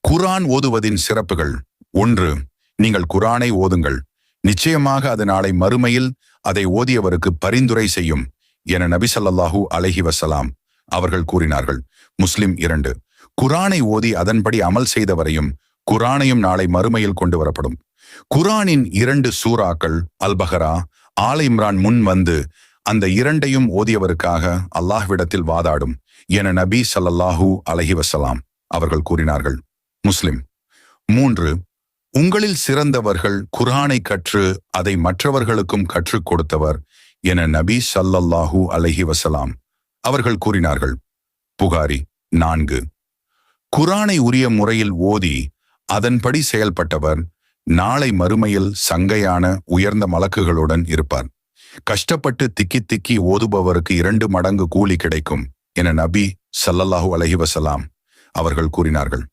குர்ஆன் ஓதுவதின் சிறப்புகள். 1. நீங்கள் குர்ஆனை ஓதுங்கள், நிச்சயமாக அது நாளை மறுமையில் அதை ஓதியவருக்கு பரிந்துரை செய்யும் என நபி ஸல்லல்லாஹு அலைஹி வஸல்லம் அவர்கள் கூறினார்கள். முஸ்லிம் 2. குர்ஆனை ஓதி அதன்படி அமல் செய்தவரையும் குர்ஆனையும் நாளை மறுமையில் கொண்டு வரப்படும். குர்ஆனின் 2 சூறாக்கள் அல் பஹரா, ஆல் இம்ரான் முன் வந்து அந்த 2ஐயும் ஓதியவருக்காக அல்லாஹ்விடத்தில் வாதாடும் என நபி ஸல்லல்லாஹு அலைஹி வஸல்லம் அவர்கள் கூறினார்கள். முஸ்லிம் 3. உங்களில் சிறந்தவர்கள் குர்ஆனை கற்று அதை மற்றவர்களுக்கும் கற்றுக் கொடுத்தவர் என நபி ஸல்லல்லாஹு அலைஹி வஸல்லம் அவர்கள் கூறினார்கள். புகாரி 4. குர்ஆனை உரிய முறையில் ஓதி அதன்படி செயல்பட்டவர் நாளை மறுமையில் சங்கையான உயர்ந்த மலக்குகளுடன் இருப்பார். கஷ்டப்பட்டு திக்கி திக்கி ஓதுபவருக்கு 2 மடங்கு கூலி கிடைக்கும் என நபி ஸல்லல்லாஹு அலைஹி வஸல்லம் அவர்கள் கூறினார்கள்.